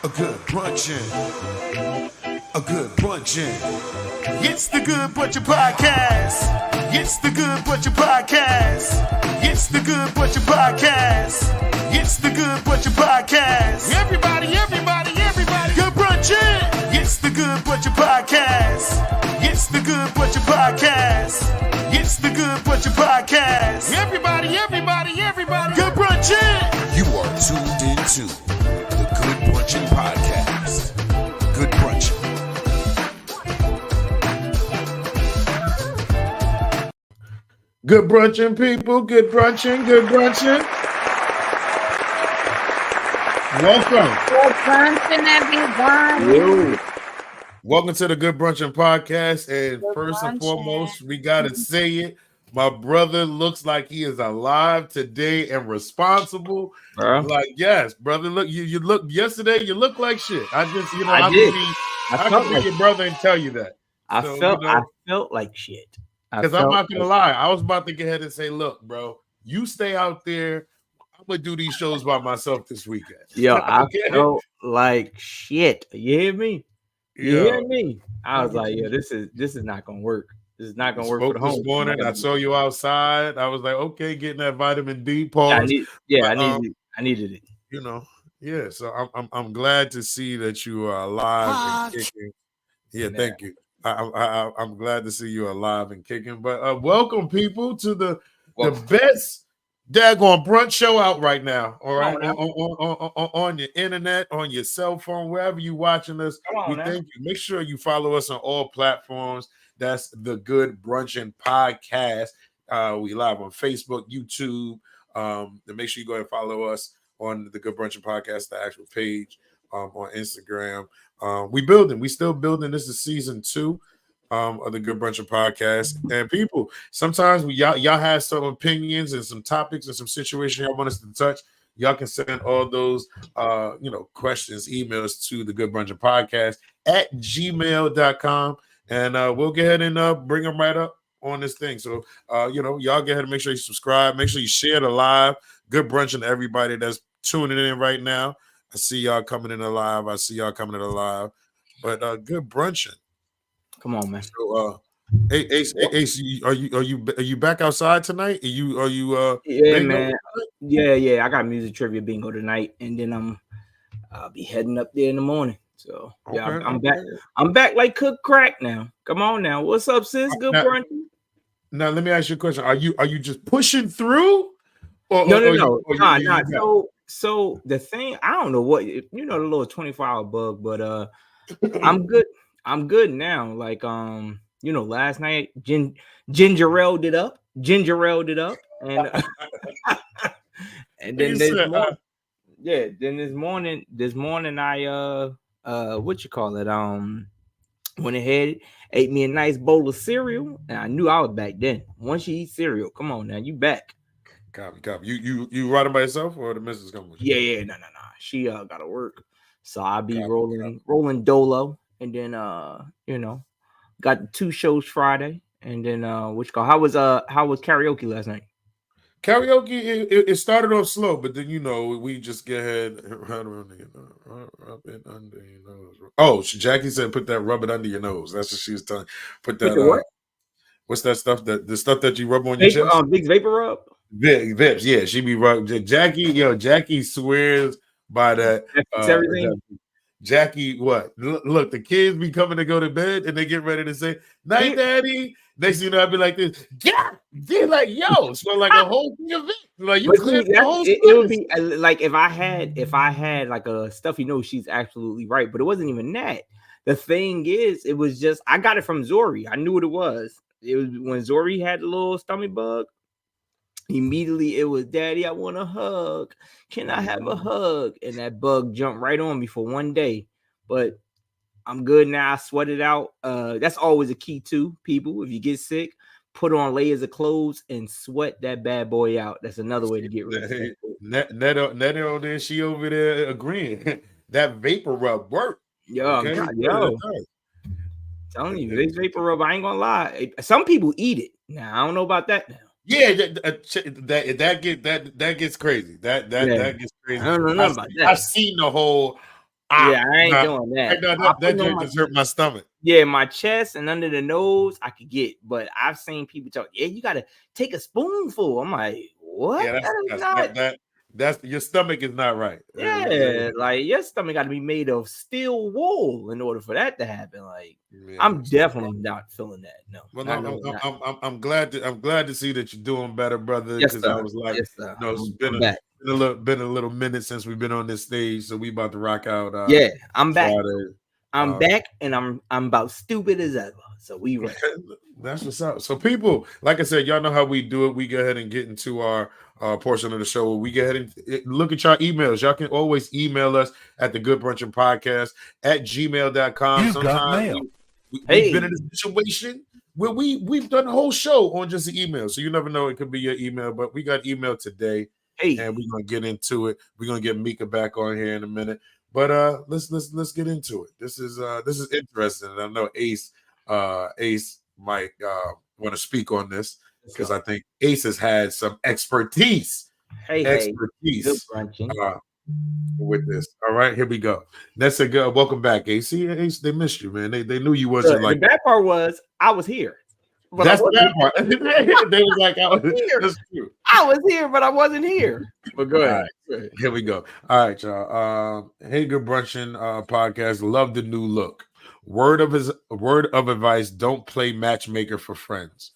A good brunchin'. A good brunchin'. It's the Good Brunchin Podcast. It's the Good Brunchin Podcast. It's the Good Brunchin Podcast. It's the Good Brunchin Podcast. Everybody. Good brunchin'. It's the Good Brunchin Podcast. It's the Good Brunchin Podcast. It's the Good Brunchin Podcast. Everybody. Good brunchin'. You are tuned into the Good Brunchin Podcast. Good Brunchin. Good brunchin', people. Good brunchin'. Welcome. Good brunchin', everyone. Welcome to the Good Brunchin Podcast. And Good first and brunchin'. foremost, we gotta say it. My brother looks like he is alive today and responsible. Like, yes, brother. Look, you look yesterday. You look like shit. I just, I did. I can be your brother and tell you that. I felt like shit. Because I'm not gonna lie, I was about to go ahead and say, look, bro, you stay out there. I'm gonna do these shows by myself this weekend. Yo, I felt like shit. You hear me? You hear me? I was like, yo, this is not gonna work. This is not gonna work for the home. This morning, I saw you outside. I was like, okay, getting that vitamin D. Pause. I needed it. You know, yeah. So I'm glad to see that you are alive and kicking. Yeah, thank you. I'm glad to see you alive and kicking. But welcome, people, to the best daggone brunch show out right now. All right, on your internet, on your cell phone, wherever you watching us. Thank you. Make sure you follow us on all platforms. That's the Good Brunchin Podcast. We live on Facebook, YouTube. Then make sure you go ahead and follow us on the Good Brunchin Podcast, the actual page on Instagram. We still building. This is season 2 of the Good Brunchin Podcast. And people, sometimes y'all have some opinions and some topics and some situations y'all want us to touch. Y'all can send all those questions, emails to the Good Brunchin Podcast at gmail.com. And we'll go ahead and bring them right up on this thing. So, y'all go ahead and make sure you subscribe. Make sure you share the live. Good brunchin' to everybody that's tuning in right now. I see y'all coming in alive. But good brunchin'. Come on, man. So, Ace, are you back outside tonight? Are you yeah, man. Yeah. I got music trivia bingo tonight, and then I'll be heading up there in the morning. So yeah, okay. I'm back. I'm back like cook crack now. Come on now. What's up, sis? Good brunch. Now let me ask you a question. Are you just pushing through? No. So the thing, I don't know what the little 24-hour bug, but I'm good. I'm good now. Like last night ginger-elled it up, and and then this morning I went ahead, ate me a nice bowl of cereal, and I knew I was back then. Once you eat cereal, come on now, you back. Copy. You riding by yourself or the missus coming with you? Yeah, no. She gotta work. So I'll be rolling dolo, and then got the 2 shows Friday, and then how was karaoke last night? Karaoke, it started off slow, but then we just get ahead rub it under your nose. Oh, Jackie said put that rub it under your nose. That's what she was telling. Put that what? What's that stuff the stuff that you rub on your chest? Big vapor rub? Vips, yeah, she be rubbing. Jackie swears by that. Everything. Jackie, what? Look, the kids be coming to go to bed and they get ready to say, night, daddy. Next thing I'd be like this. Yeah. They're like, yo, smell like a whole thing of it. Like you cleared the whole it would be like if I had like a stuffy nose, she's absolutely right. But it wasn't even that. The thing is, it was just I got it from Zori. I knew what it was. It was when Zori had the little stomach bug. Immediately it was, Daddy, I want a hug. Can I have a hug? And that bug jumped right on me for one day. But I'm good now. I sweat it out. That's always a key too, people. If you get sick, put on layers of clothes and sweat that bad boy out. That's another way to get rid of it. Nettie there, she over there agreeing. That vapor rub worked. Yo. Telling you, this vapor rub, I ain't gonna lie. Some people eat it. Now I don't know about that now. Yeah, that gets crazy. That gets crazy. I don't know about that. I've seen the whole Yeah, I ain't doing that. That joint just hurt my stomach. Yeah, my chest and under the nose, I could get, but I've seen people talk. Yeah, you gotta take a spoonful. I'm like, what? Yeah, that's your stomach is not right. Yeah, like your stomach got to be made of steel wool in order for that to happen. Like, I'm definitely not feeling that. No. Well, I'm glad to see that you're doing better, brother. Yes, Because sir. I was like, yes, sir. it's been a little minute since we've been on this stage, so we about to rock out. Yeah, I'm back. Friday. I'm back, and I'm about stupid as ever. So we ready. That's what's up. So people, like I said, y'all know how we do it. We go ahead and get into our portion of the show. We go ahead and look at y'all emails. Y'all can always email us at the Good Brunchin Podcast at gmail.com. Sometimes we've been in a situation where we've done a whole show on just the email. So you never know, it could be your email, but we got email today. And we're gonna get into it. We're gonna get Mika back on here in a minute. But let's get into it. This is interesting. And I know Ace might want to speak on this because I think Ace has had some expertise with this. All right, here we go. That's a good. Welcome back, Ace. Ace, they missed you, man. They knew you wasn't like. The bad part was I was here. That's the bad part. They was like, I was here. That's true. I was here, but I wasn't here. But go ahead. Right. Here we go. All right, y'all. Hey, Good Brunchin Podcast. Love the new look. Word of advice: don't play matchmaker for friends.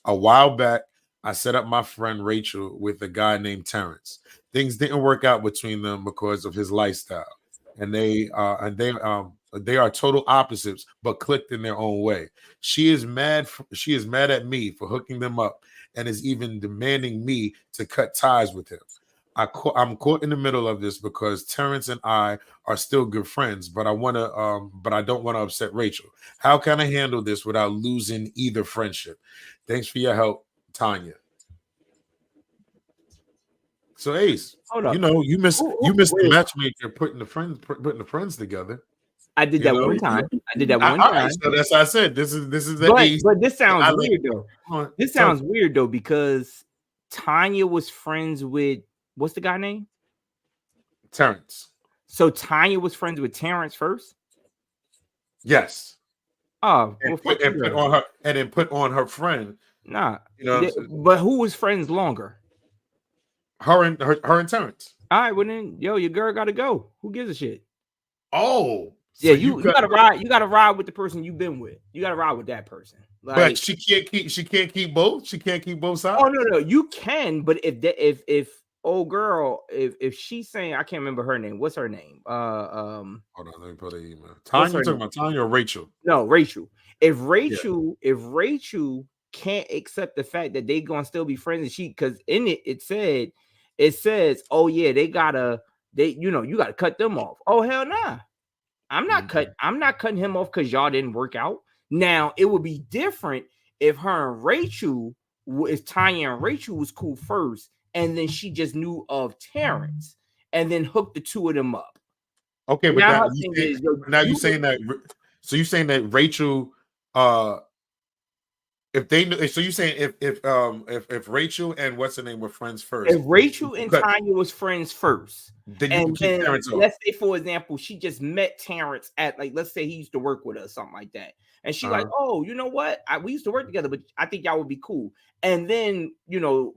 A while back, I set up my friend Rachel with a guy named Terrence. Things didn't work out between them because of his lifestyle, and they are total opposites, but clicked in their own way. She is mad at me for hooking them up, and is even demanding me to cut ties with him. I'm caught in the middle of this because Terrence and I are still good friends, but I don't want to upset Rachel. How can I handle this without losing either friendship? Thanks for your help, Tanya. So Ace, you missed the matchmaker putting the friends together. I did that one time. So that's what I said. This is the Ace. But this sounds weird though. This sounds weird though because Tanya was friends with what's the guy name? Terrence. So Tanya was friends with Terrence first? Yes. Oh, and put on her friend. Nah. But who was friends longer? Her and Terrence. All right, well then, your girl gotta go. Who gives a shit? Oh. Yeah, so you gotta ride. You gotta ride with the person you've been with. You gotta ride with that person. Like, but she can't keep both. She can't keep both sides. Oh no, you can. But if old girl, if she's saying, I can't remember her name. What's her name? Hold on, let me put her email. Tanya, you talking about Tanya or Rachel? No, Rachel. If Rachel can't accept the fact that they gonna still be friends, and because in it says, oh yeah, you gotta cut them off. Oh hell nah. I'm not cutting him off because y'all didn't work out. Now it would be different if Tanya and Rachel was cool first, and then she just knew of Terrence, and then hooked the two of them up. Okay, but you're saying that. So you're saying that Rachel, if they knew, so you're saying if Rachel and what's her name were friends first, if Rachel and Tanya was friends first. Then you can keep Terrence off. Let's say, for example, she just met Terrence at, like, let's say he used to work with us, something like that. And she like, oh, you know what? We used to work together, but I think y'all would be cool. And then,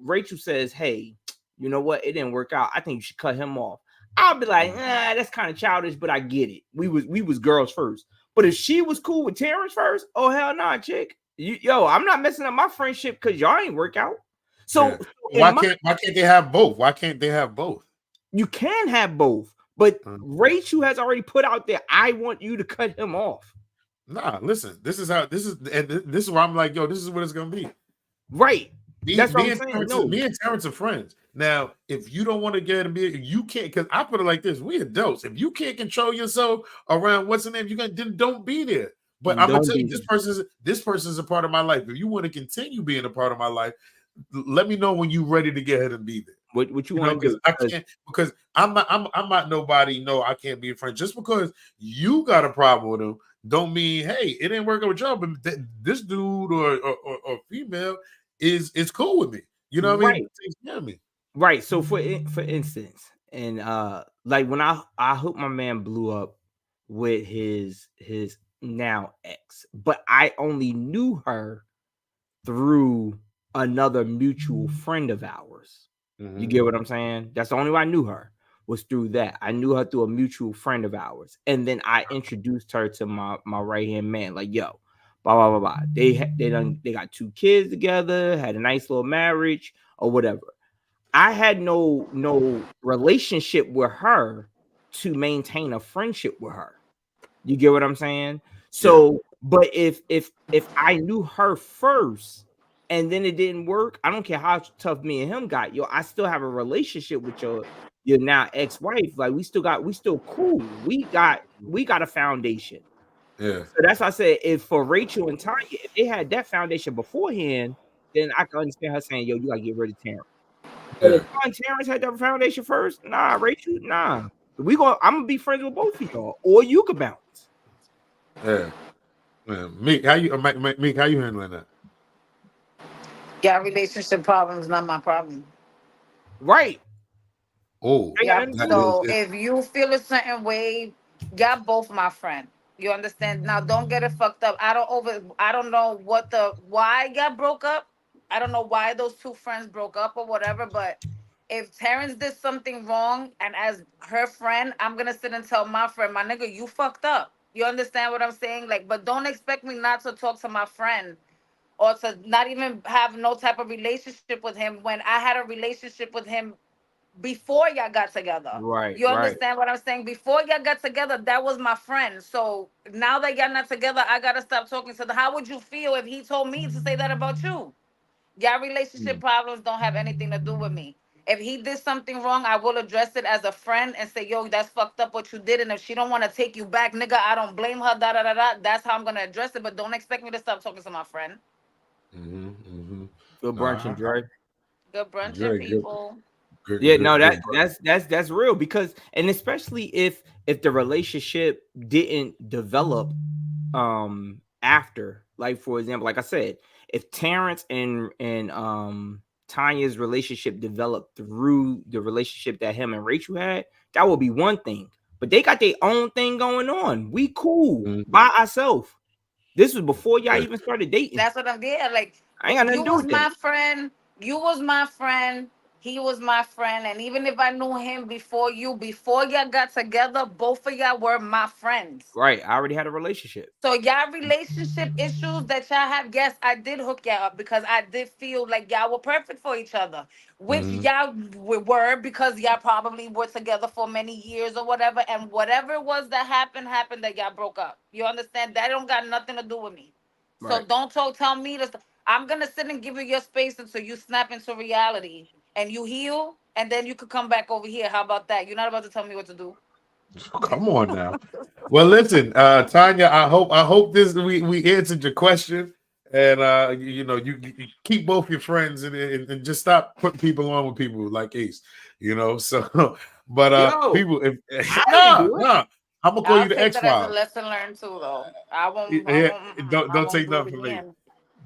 Rachel says, hey, you know what? It didn't work out. I think you should cut him off. I'll be like, that's kind of childish, but I get it. We was girls first. But if she was cool with Terrence first, oh, hell nah, chick. I'm not messing up my friendship because y'all ain't work out. So why can't they have both? Why can't they have both? You can have both, but Rachel has already put out there, I want you to cut him off. Nah, listen, this is where I'm like, this is what it's gonna be. Right. That's what I'm saying. Me and Terrence are friends. Now, if you don't want to get you can't, because I put it like this: we adults. If you can't control yourself around what's the name, then don't be there. But I'm gonna tell you, this person's a part of my life. If you want to continue being a part of my life, let me know when you're ready to get ahead and be there. What you want to do? I can't, because I'm not nobody. No, I can't be a friend. Just because you got a problem with him, don't mean, hey, it didn't work out with y'all. But this dude or female is cool with me. You know what I mean? Takes care of me. Right. So for instance, and like when I hope my man blew up with his now ex, but I only knew her through another mutual friend of ours. You get what I'm saying? That's the only way I knew her, was through that. I knew her through a mutual friend of ours, and then I introduced her to my right hand man. Like, yo, blah blah blah blah. They got 2 kids together, had a nice little marriage or whatever. I had no relationship with her to maintain a friendship with her. You get what I'm saying? So, but if I knew her first and then it didn't work, I don't care how tough me and him got, yo, I still have a relationship with your now ex-wife. Like we still cool. We got a foundation. Yeah. So that's why I said, if for Rachel and Tanya, if they had that foundation beforehand, then I can understand her saying, yo, you gotta get rid of Terrence. But if Terrence had that foundation first, nah, Rachel, nah. I'm gonna be friends with both of y'all, or you could bounce. Yeah. Meek, how you handling that? Yeah, relationship problems not my problem. Right. Oh, yeah. So if you feel a certain way, y'all both my friend. You understand? Now don't get it fucked up. I don't know why y'all broke up. I don't know why those 2 friends broke up or whatever, but if Terrence did something wrong, and as her friend, I'm gonna sit and tell my friend, my nigga, you fucked up. You understand what I'm saying? Like, but don't expect me not to talk to my friend or to not even have no type of relationship with him when I had a relationship with him before y'all got together. Right. You understand what I'm saying? Before y'all got together, that was my friend. So now that y'all not together, I gotta stop talking to them. How would you feel if he told me to say that about you? Y'all relationship problems don't have anything to do with me. If he did something wrong, I will address it as a friend and say, yo, that's fucked up what you did. And if she don't want to take you back, nigga, I don't blame her, da da da da. That's how I'm gonna address it. But don't expect me to stop talking to my friend. Good brunching, Dre. Good brunching, people. That's real, because, and especially if the relationship didn't develop after, like, for example, like I said, if Terrence and Tanya's relationship developed through the relationship that him and Rachel had, that would be one thing. But they got their own thing going on. We cool by ourselves. This was before y'all even started dating. That's what I'm getting. Like, I ain't got nothing you to do was with my that. friend. You was my friend. He was my friend. And even if I knew him before y'all got together, both of y'all were my friends. Right. I already had a relationship. So y'all relationship issues that y'all have, yes, I did hook y'all up because I did feel like y'all were perfect for each other, which y'all were, because y'all probably were together for many years or whatever. And whatever it was that happened that y'all broke up. You understand? That don't got nothing to do with me. So don't tell me this. I'm gonna sit and give you your space until you snap into reality and you heal, and then you could come back over here. How about that? You're not about to tell me what to do. Come on now. Well, listen, Tanya, I hope this we answered your question, and you keep both your friends and just stop putting people on with people like Ace, So, but people, if nah, I'm gonna call you the X I'll take that as a Files. lesson learned too, though. I won't. Don't take nothing from me.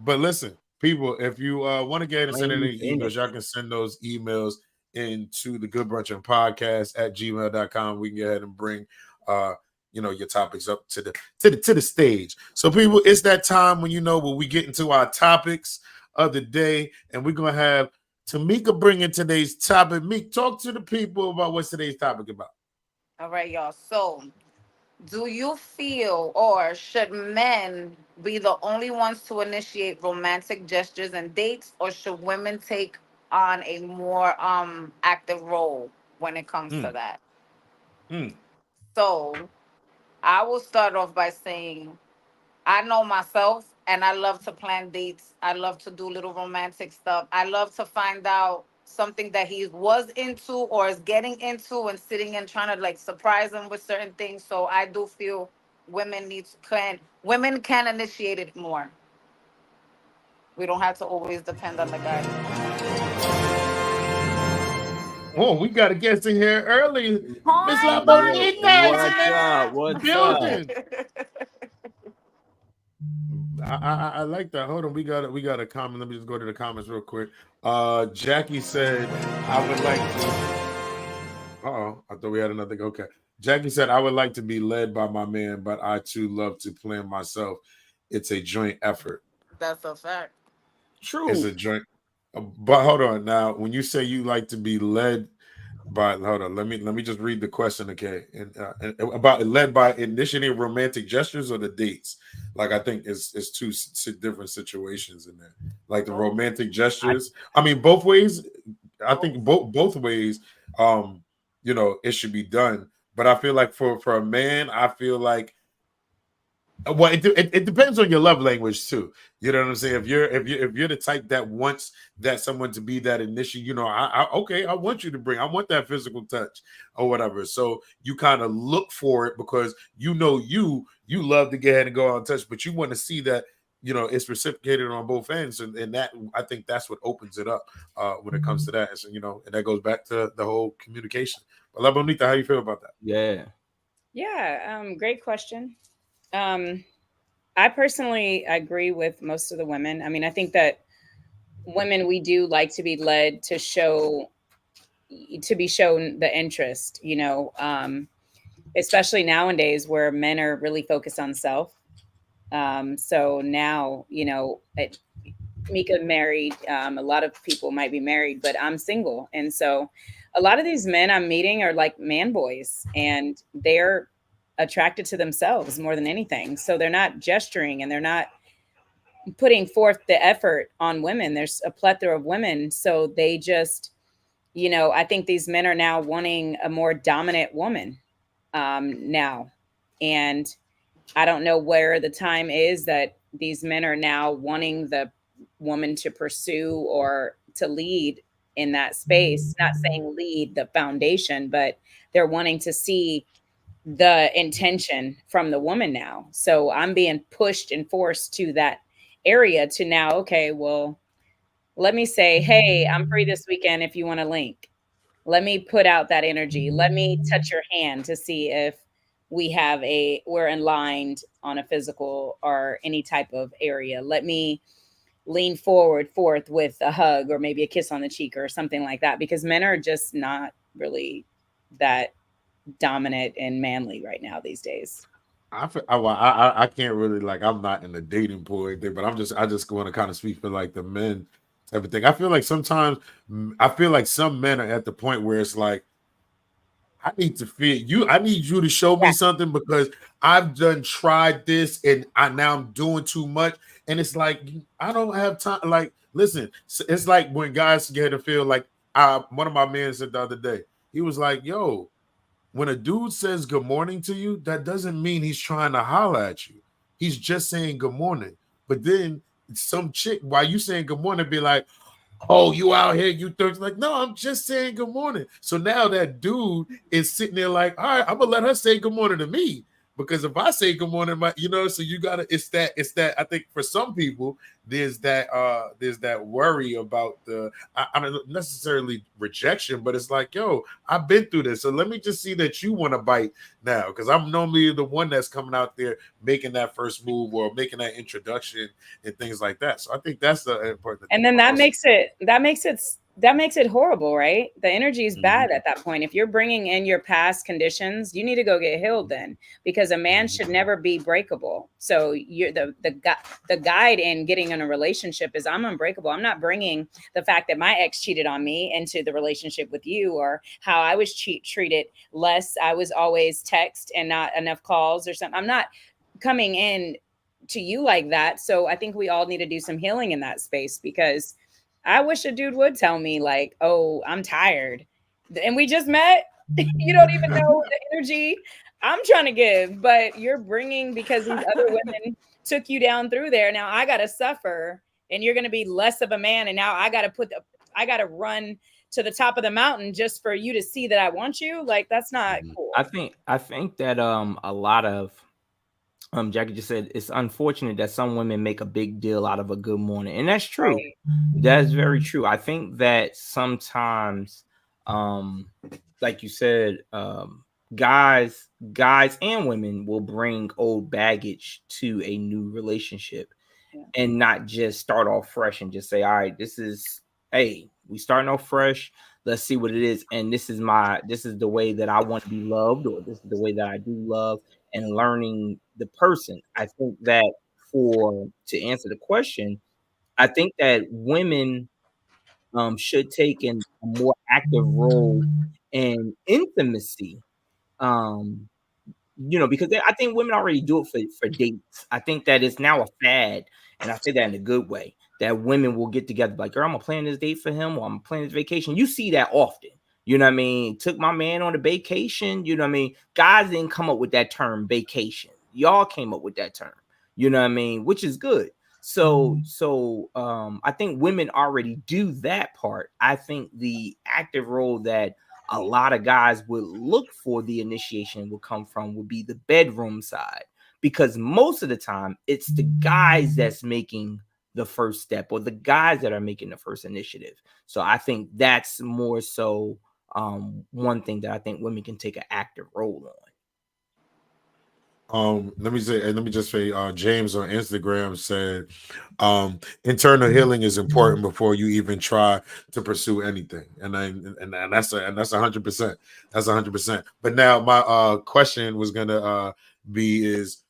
But listen, people, if you want to get ahead and send any emails, y'all can send those emails into the Good Brunchin Podcast at gmail.com. We can go ahead and bring your topics up to the stage. So, people, it's that time when when we get into our topics of the day, and we're gonna have Tamika bring in today's topic. Meek, talk to the people about what's today's topic about. All right, y'all. So, do you feel, or should men be the only ones to initiate romantic gestures and dates, or should women take on a more active role when it comes to that? So, I will start off by saying, I know myself, and I love to plan dates. I love to do little romantic stuff. I love to find out something that he was into or is getting into, and sitting and trying to like surprise him with certain things. So I do feel women can initiate it more. We don't have to always depend on the guy. Oh, we got a guest in here early. Miss Hi, What's building. I like that. Hold on, we got a comment. Let me just go to the comments real quick. Jackie said, I would like to. I thought we had another. Okay. Jackie said, I would like to be led by my man, but I too love to plan myself. It's a joint effort. That's a fact. It's True. a joint. But hold on. Now, when you say you like to be led by, hold on, let me just read the question, okay? And about led by initiating romantic gestures or the dates. Like I think it's two different situations in there. Like the romantic I gestures. I mean, both ways. I think Both. both ways. It should be done. But I feel like for a man, I feel like well, it depends on your love language too. You know what I'm saying? If you're the type that wants that someone to be that initial, okay, I want you to bring, I want that physical touch or whatever. So you kind of look for it because you love to get ahead and go out and touch, but you want to see that it's reciprocated on both ends, and that I think that's what opens it up when it comes to that. And so, and that goes back to the whole communication. But La Bonita, how you feel about that? Yeah. Yeah, great question. I personally agree with most of the women. I mean, I think that women, we do like to be led to be shown the interest, especially nowadays where men are really focused on self. So now, Mika married. A lot of people might be married, but I'm single. And so a lot of these men I'm meeting are like man boys, and they're attracted to themselves more than anything. So they're not gesturing and they're not putting forth the effort on women. There's a plethora of women. So they just, I think these men are now wanting a more dominant woman now. And I don't know where the time is that these men are now wanting the woman to pursue or to lead in that space. Not saying lead the foundation, but they're wanting to see the intention from the woman now. So I'm being pushed and forced to that area to now, okay, well, let me say, hey, I'm free this weekend if you want to link. Let me put out that energy. Let me touch your hand to see if we're aligned on a physical or any type of area. Let me lean forth with a hug or maybe a kiss on the cheek or something like that, because men are just not really that dominant and manly right now these days. I can't really, like, I'm not in the dating pool or anything, but I just want to kind of speak for like the men type of thing. I feel like sometimes I feel like some men are at the point where it's like I need to feel you. I need you to show me Yeah. something because I've done tried this and I'm doing too much. And it's like I don't have time. Like, listen, it's like when guys get to feel like one of my men said the other day, he was like, yo, when a dude says good morning to you, that doesn't mean he's trying to holler at you. He's just saying good morning. But then some chick, while you saying good morning, be like, oh, you out here, you thirsty? Like, no, I'm just saying good morning. So now that dude is sitting there like, all right, I'm gonna let her say good morning to me. Because if I say good morning, so you gotta, it's that I think for some people, there's that worry about I don't necessarily rejection, but it's like, yo, I've been through this. So let me just see that you want to bite now. Because I'm normally the one that's coming out there making that first move or making that introduction and things like that. So I think that's the important thing. And then that makes it horrible, right? The energy is bad at that point. If you're bringing in your past conditions, you need to go get healed then, because a man should never be breakable. So you're the guide in getting in a relationship is I'm unbreakable. I'm not bringing the fact that my ex cheated on me into the relationship with you, or how I was treated less. I was always text and not enough calls or something. I'm not coming in to you like that. So I think we all need to do some healing in that space, because I wish a dude would tell me like, oh, I'm tired. And we just met. You don't even know the energy I'm trying to give, but you're bringing, because these other women took you down through there. Now I got to suffer, and you're going to be less of a man. And now I got to run to the top of the mountain just for you to see that I want you. Like, that's not cool. I think that a lot of Jackie just said it's unfortunate that some women make a big deal out of a good morning, and that's true. Right. That's very true. I think that sometimes, like you said, guys and women will bring old baggage to a new relationship, and not just start off fresh and just say, all right, we starting off fresh. let's see what it is. And this is the way that I want to be loved, or this is the way that I do love, and learning the person. I think that to answer the question, I think that women should take a more active role in intimacy. Um, because I think women already do it for dates. I think that it's now a fad, and I say that in a good way, that women will get together like, girl, I'm gonna plan this date for him, or I'm planning this vacation. You see that often. You know what I mean? Took my man on a vacation. You know what I mean? Guys didn't come up with that term vacation. Y'all came up with that term. You know what I mean? Which is good. So I think women already do that part. I think the active role that a lot of guys would look for the initiation would come from would be the bedroom side, because most of the time it's the guys that's making the first step, or the guys that are making the first initiative. So I think that's more so one thing that I think women can take an active role on. Let me just say, James on Instagram said, internal healing is important before you even try to pursue anything, and that's 100%. That's 100%. But now my question was gonna be is,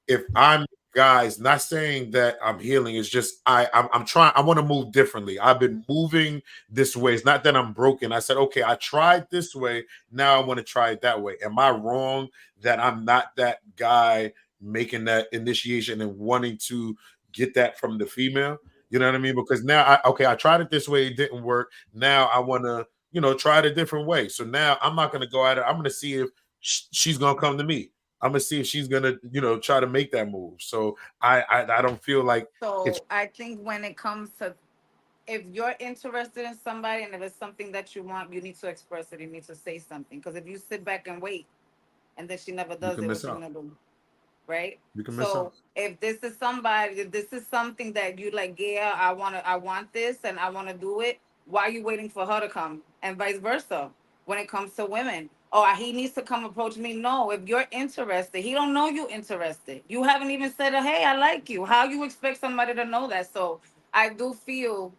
if I'm guys, not saying that I'm healing, it's just I'm trying, I want to move differently. I've been moving this way. It's not that I'm broken. I said, okay, I tried this way, now I want to try it that way. Am I wrong that I'm not that guy making that initiation and wanting to get that from the female? You know what I mean? Because now I tried it this way, it didn't work. Now I want to, try it a different way. So now I'm not going to go at it. I'm going to see if she's going to come to me. I'm gonna see if she's gonna, try to make that move. So I don't feel like it's. So I think when it comes to, if you're interested in somebody and if it's something that you want, you need to express it. You need to say something. Because if you sit back and wait, and then she never You does can it, miss what you out. gonna do? Right? You can miss So out. if this is something that you like, yeah, I want this and I wanna do it, why are you waiting for her to come? And vice versa. When it comes to women. Oh, he needs to come approach me. No, if you're interested, he don't know you interested. You haven't even said, hey, I like you. How you expect somebody to know that? So I do feel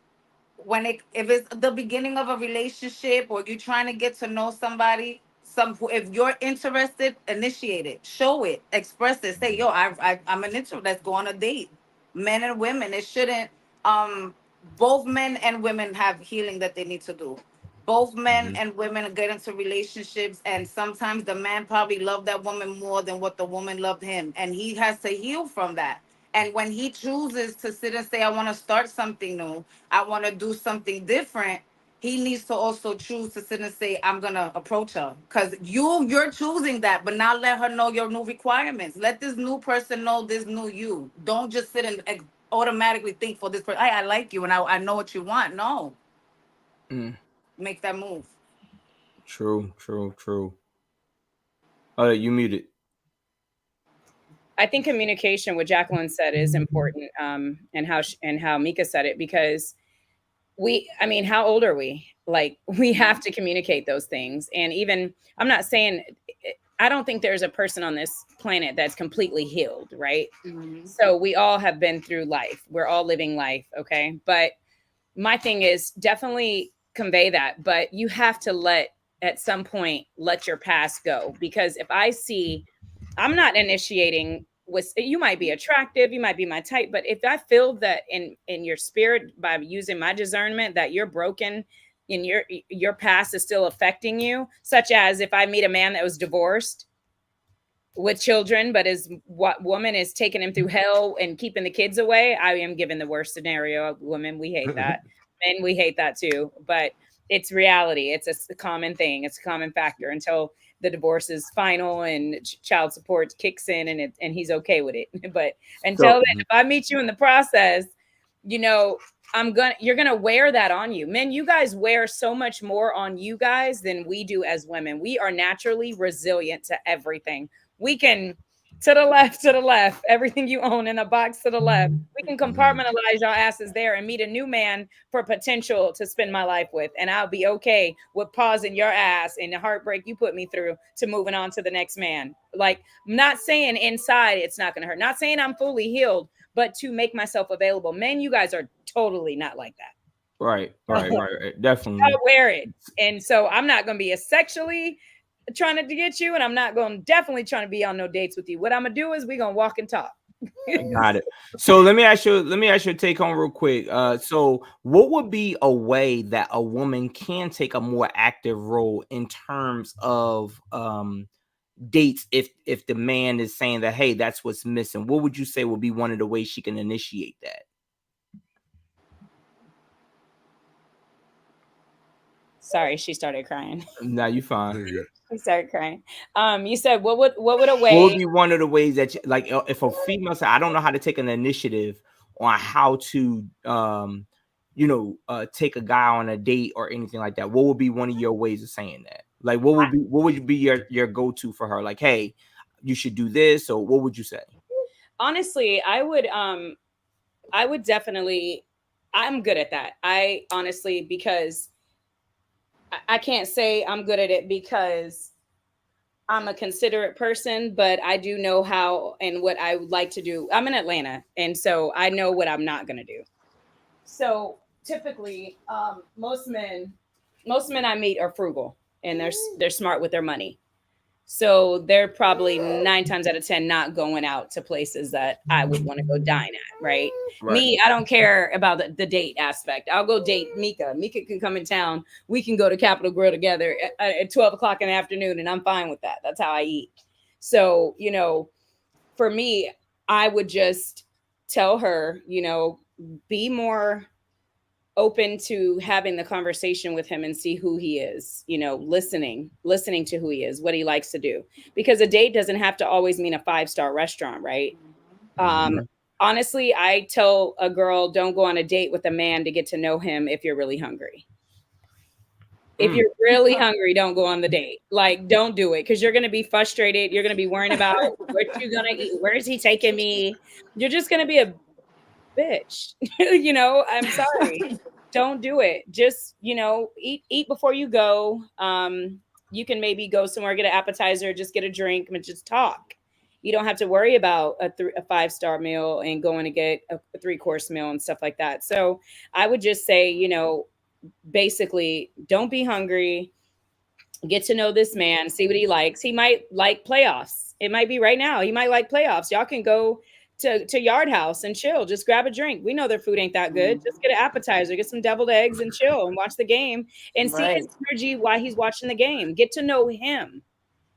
if it's the beginning of a relationship, or you trying to get to know somebody, if you're interested, initiate it, show it, express it, say, yo, I'm an intro, let's go on a date. Men and women, it shouldn't, both men and women have healing that they need to do. Both men Mhm. and women get into relationships, and sometimes the man probably loved that woman more than what the woman loved him, and he has to heal from that. And when he chooses to sit and say, I want to start something new, I want to do something different, he needs to also choose to sit and say, I'm gonna approach her. Because you're choosing that, but now let her know your new requirements. Let this new person know this new you. Don't just sit and automatically think for this person, I like you and I know what you want. No. Make that move. True. Oh, you muted. I think communication, what Jacqueline said, is important, and how Mika said it, because how old are we? Like, we have to communicate those things. And even, I'm not saying, I don't think there's a person on this planet that's completely healed, right? Mm-hmm. So we all have been through life. We're all living life, okay? But my thing is, definitely convey that, but you have to at some point, let your past go. Because if I see, I'm not initiating with, you might be attractive, you might be my type, but if I feel that in your spirit, by using my discernment, that you're broken and your past is still affecting you, such as if I meet a man that was divorced with children, but his woman is taking him through hell and keeping the kids away, I am given the worst scenario. Women, we hate that. Men, we hate that too. But it's reality. It's a common thing. It's a common factor until the divorce is final and child support kicks in, and he's okay with it. But until then, if I meet you in the process, you're gonna wear that on you. Men, you guys wear so much more on you guys than we do as women. We are naturally resilient to everything. We can, to the left, everything you own in a box to the left. We can compartmentalize your asses there and meet a new man for potential to spend my life with. And I'll be okay with pausing your ass and the heartbreak you put me through to moving on to the next man. Like, I'm not saying inside it's not going to hurt. Not saying I'm fully healed, but to make myself available. Men, you guys are totally not like that. Right. Definitely. I'll wear it. And so I'm not going to be sexually trying to get you, and I'm not going to definitely trying to be on no dates with you. What I'm going to do is we're going to walk and talk. Got it. So let me ask you take home real quick. So what would be a way that a woman can take a more active role in terms of dates if the man is saying that, hey, that's what's missing? What would you say would be one of the ways she can initiate that? Sorry, she started crying. No, you fine. She started crying. You said what would a way? What would be one of the ways that like if a female said, I don't know how to take an initiative on how to take a guy on a date or anything like that, what would be one of your ways of saying that? Like what would be your go-to for her? Like, hey, you should do this, or what would you say? Honestly, I would definitely, I'm good at that. I honestly, because I can't say I'm good at it because I'm a considerate person, but I do know how and what I would like to do. I'm in Atlanta, and so I know what I'm not going to do. So typically, most men I meet are frugal, and they're smart with their money. So they're probably 9 times out of 10 not going out to places that I would want to go dine at, right? Me, I don't care about the date aspect. I'll go date Mika. Mika can come in town. We can go to Capitol Grill together at 12 o'clock in the afternoon, and I'm fine with that. That's how I eat. So, for me, I would just tell her, be more open to having the conversation with him and see who he is, listening to who he is, what he likes to do, because a date doesn't have to always mean a 5-star restaurant. Right. Honestly, I tell a girl, don't go on a date with a man to get to know him. If you're really hungry, if you're really hungry, don't go on the date. Like, don't do it. Cause you're going to be frustrated. You're going to be worrying about what you're going to eat. Where is he taking me? You're just going to be a bitch. I'm sorry. Don't do it. Just, eat before you go. You can maybe go somewhere, get an appetizer, just get a drink, and just talk. You don't have to worry about a 5-star meal and going to get a 3-course meal and stuff like that. So I would just say, basically, don't be hungry. Get to know this man, see what he likes. He might like playoffs. It might be right now. He might like playoffs. Y'all can go to Yard House and chill. Just grab a drink. We know their food ain't that good. Just get an appetizer, get some deviled eggs and chill and watch the game and see his energy while he's watching the game. Get to know him.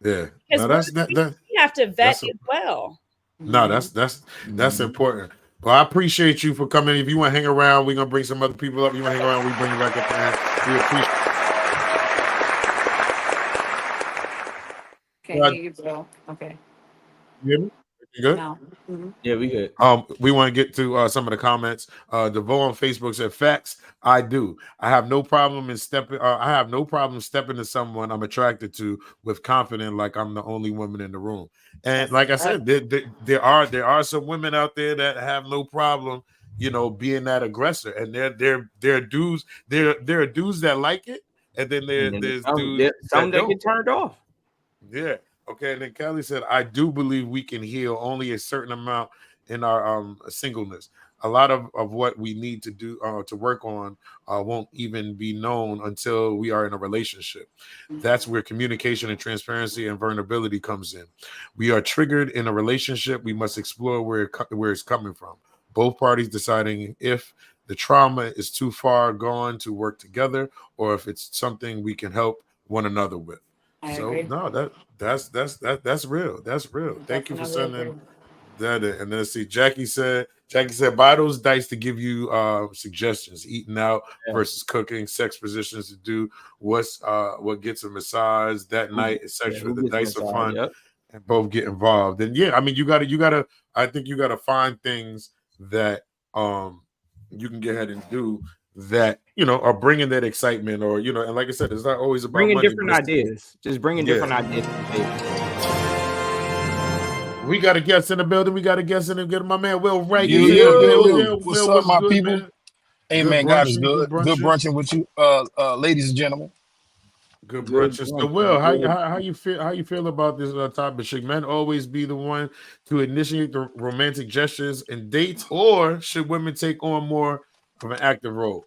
Yeah. Because you have to vet as well. No, that's important. Well, I appreciate you for coming. If you want to hang around, we're gonna bring some other people up. You want to hang around, we bring you back up there. We appreciate Can't hear you, bro. Okay. you. Hear me? You good? No. Yeah, we good. We want to get to some of the comments. DeVoe on Facebook said, "Facts, I do. I have no problem in stepping. I have no problem stepping to someone I'm attracted to with confidence, like I'm the only woman in the room." And like I said, there are some women out there that have no problem, being that aggressor. And there are dudes that like it, and then there's dudes some that get turned off. Yeah. Okay, and then Kelly said, I do believe we can heal only a certain amount in our singleness. A lot of what we need to do to work on won't even be known until we are in a relationship. That's where communication and transparency and vulnerability comes in. We are triggered in a relationship. We must explore where it's coming from. Both parties deciding if the trauma is too far gone to work together or if it's something we can help one another with. So no, that's real. That's real. Thank you for sending that in. And then see, Jackie said, buy those dice to give you suggestions: eating out versus cooking, sex positions to do, what gets a massage that night, etc. The dice are fun, and both get involved. And I mean, you gotta. I think you gotta find things that you can go ahead and do that are bringing that excitement, or and like I said, it's not always about bringing money, different ideas. Just bringing different ideas. We got a guest in the building. Get my man Will Wright. What's up, my people? Man? Hey, man, God is good. Good brunching with you, ladies and gentlemen. Good brunching. So, Will, how you feel? How you feel about this topic? Should men always be the one to initiate the romantic gestures and dates, or should women take on more of an active role?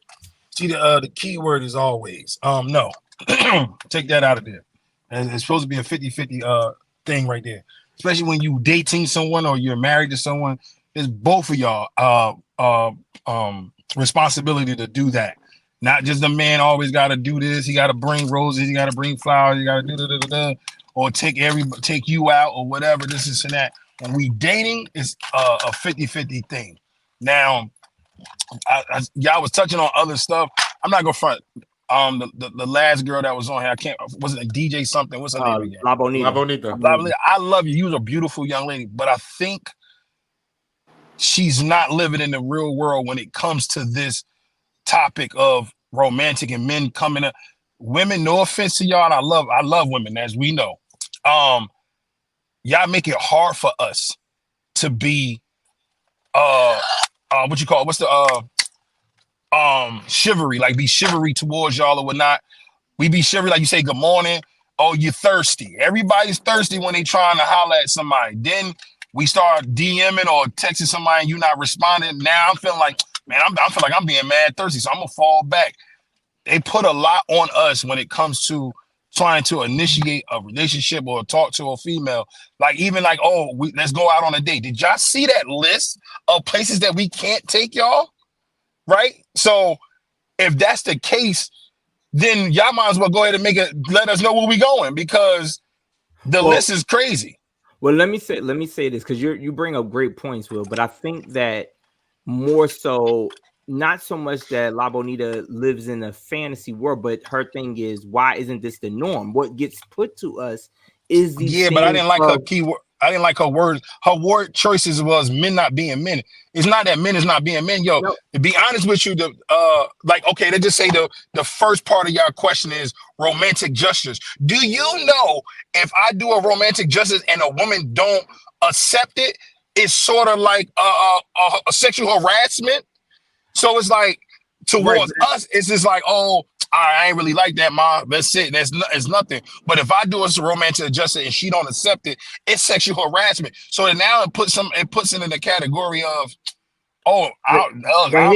See, the key word is always. No. Take that out of there. And it's supposed to be a 50-50 thing right there. Especially when you dating someone or you're married to someone. It's both of y'all responsibility to do that. Not just the man always got to do this. He got to bring roses. He got to bring flowers. He got to do or take you out or whatever. This is and that. When we dating, it's a 50-50 thing. Now, y'all was touching on other stuff. I'm not gonna front. The last girl that was on here, wasn't a DJ something? What's her name again? La Bonita. I love you. You was a beautiful young lady, but I think she's not living in the real world when it comes to this topic of romantic and men coming up. Women, no offense to y'all, and I love women, as we know. Y'all make it hard for us to be what you call it? What's the chivalry, like be chivalry towards y'all or whatnot. We be chivalry, like you say, good morning. Oh, you're thirsty. Everybody's thirsty when they trying to holler at somebody. Then we start DMing or texting somebody and you not responding. Now I'm feeling like, man, I feel like I'm being mad thirsty, so I'm gonna fall back. They put a lot on us when it comes to trying to initiate a relationship or talk to a female. Like even like, let's go out on a date. Did y'all see that list of places that we can't take y'all? Right? So if that's the case, then y'all might as well go ahead and let us know where we going, because the list is crazy. Well, let me say this, because you bring up great points, Will, but I think that more so, not so much that La Bonita lives in a fantasy world, but her thing is, why isn't this the norm? What gets put to us is the but I didn't like her keyword. I didn't like her words. Her word choices was men not being men. It's not that men is not being men. Yo, to be honest with you, let's just say the first part of your question is romantic gestures. Do you know if I do a romantic gesture and a woman don't accept it, it's sort of like a sexual harassment? So it's like towards us, it's just like, I ain't really like that, Ma. That's it. It's nothing. But if I do a romantic gesture and she don't accept it, it's sexual harassment. So now it puts it in the category of, I'm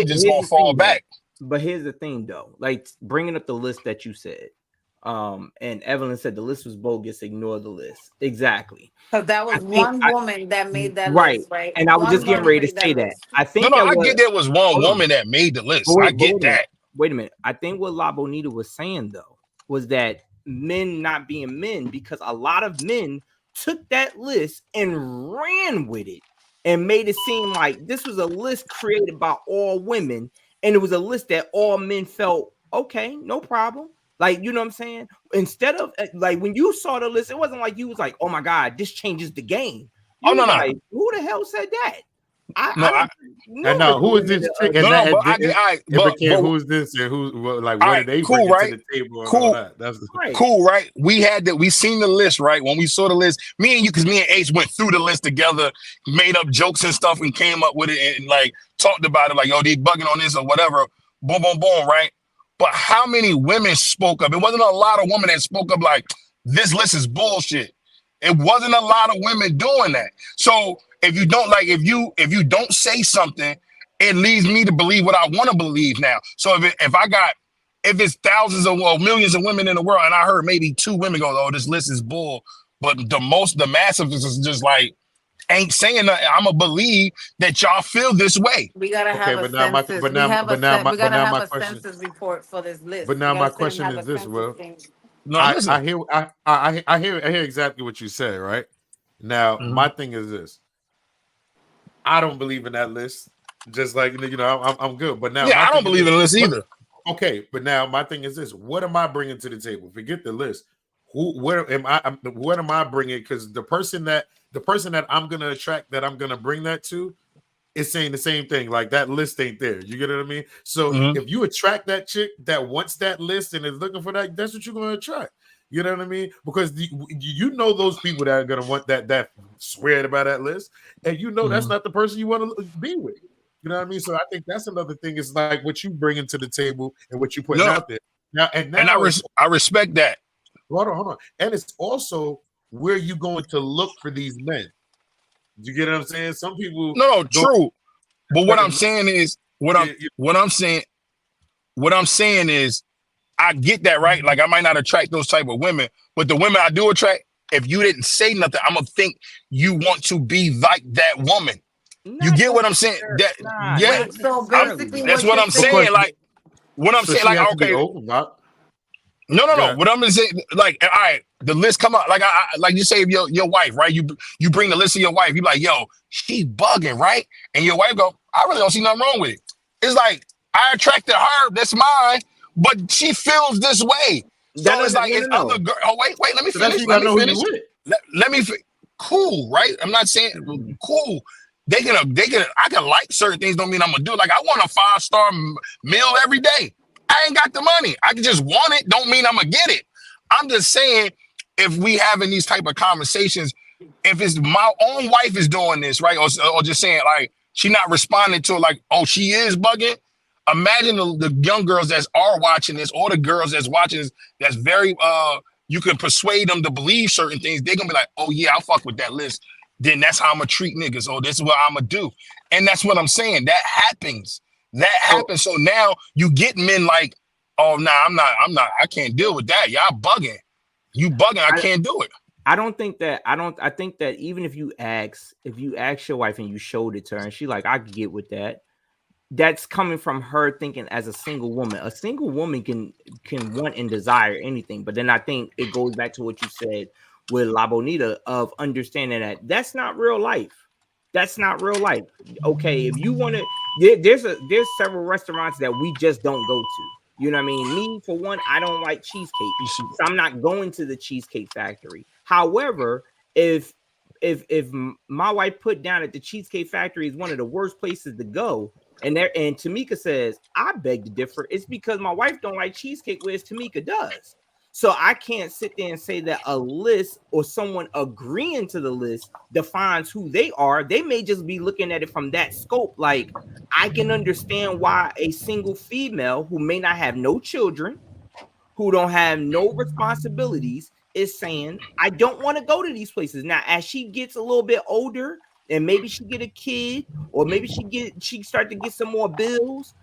just gonna fall back. But here's the thing, though. Like bringing up the list that you said, and Evelyn said the list was bogus. Ignore the list. Exactly. Because that was one woman that made that list, right? And I was just getting ready to say that. I think I get there was one woman that made the list. I get that. Wait a minute. I think what La Bonita was saying, though, was that men not being men, because a lot of men took that list and ran with it and made it seem like this was a list created by all women, and it was a list that all men felt, okay, no problem. Like, you know what I'm saying? Instead of, like, when you saw the list, it wasn't like you was like, oh, my God, this changes the game. You no. Like, who the hell said that? Who is this chick? Who is this and who's like? What did they bring to the table? And all that? That's cool, right? We seen the list, right? When we saw the list, me and you, because me and H went through the list together, made up jokes and stuff, and came up with it and like talked about it, like, yo, they bugging on this or whatever. Boom, boom, boom, right? But how many women spoke up? It wasn't a lot of women that spoke up like, this list is bullshit. It wasn't a lot of women doing that. So if you don't say something, it leads me to believe what I want to believe now. So if it's thousands of millions of women in the world, and I heard maybe 2 women go, oh, this list is bull, but the massive is just like, ain't saying nothing. I'm gonna believe that y'all feel this way. We gotta have a census. We gotta have a census report for this list. But now my question is this, Will. No, I hear exactly what you said, right? Now, my thing is this. I don't believe in that list. Just like, I'm good. But now, I don't believe in the list either. Okay, but now my thing is this: what am I bringing to the table? Forget the list. What am I bringing? Because the person that I'm gonna attract, that I'm gonna bring that to, is saying the same thing. Like, that list ain't there. You get what I mean? So if you attract that chick that wants that list and is looking for that, that's what you're gonna attract. You know what I mean? Because you know those people that are gonna want that swear about that list, and that's not the person you want to be with. You know what I mean? So I think that's another thing. Is like what you bringing to the table and what you putting out there. Now I respect that. Hold on. And it's also where you going to look for these men. You get what I'm saying? Some people true. But what I'm saying is what I'm what I'm saying is, I get that, right? Like I might not attract those type of women, but the women I do attract, if you didn't say nothing, I'm gonna think you want to be like that woman. You get what I'm saying? That yeah, Wait, so basically that's what what you're I'm saying. saying. Like what I'm So saying, she like has to be okay, open, not. no. Yeah. What I'm gonna say, like, all right, the list come out. Like I like you say, if your wife, right? You bring the list of your wife. You like, yo, she bugging, right? And your wife go, I really don't see nothing wrong with it. It's like I attracted her. That's mine, but she feels this way. So it's like it's other girl. Oh wait, let me So that's finish. you Let gotta me know who finish. you with. Let me. Cool, right? I'm not saying cool. They can. I can like certain things. Don't mean I'm gonna do it. Like I want a 5-star meal every day. I ain't got the money. I can just want it. Don't mean I'm gonna get it. I'm just saying, if we having these type of conversations, if it's my own wife is doing this, right, or just saying like she not responding to it, like, oh, she is bugging. Imagine the young girls that are watching this, or the girls that's watching this, that's very you can persuade them to believe certain things. They're gonna be like, oh yeah, I'll fuck with that list. Then that's how I'm gonna treat niggas. Oh, this is what I'm gonna do. And that's what I'm saying. That happens. That happens. So now you get men like, oh nah, I'm not, I can't deal with that. Y'all bugging. You bugging, I can't do it. I think that even if you ask your wife and you showed it to her and she like, I could get with that. That's coming from her thinking as a single woman. A single woman can want and desire anything, but then I think it goes back to what you said with La Bonita of understanding that that's not real life. That's not real life. Okay, if you want to, there's several restaurants that we just don't go to. You know what I mean? Me, for one, I don't like cheesecake, so I'm not going to the Cheesecake Factory. However, if my wife put down at the Cheesecake Factory is one of the worst places to go, and Tamika says, I beg to differ. It's because my wife don't like cheesecake, whereas Tamika does. So I can't sit there and say that a list or someone agreeing to the list defines who they are. They may just be looking at it from that scope. Like, I can understand why a single female who may not have no children, who don't have no responsibilities, is saying, I don't want to go to these places. Now, as she gets a little bit older, and maybe she get a kid, or maybe she start to get some more bills,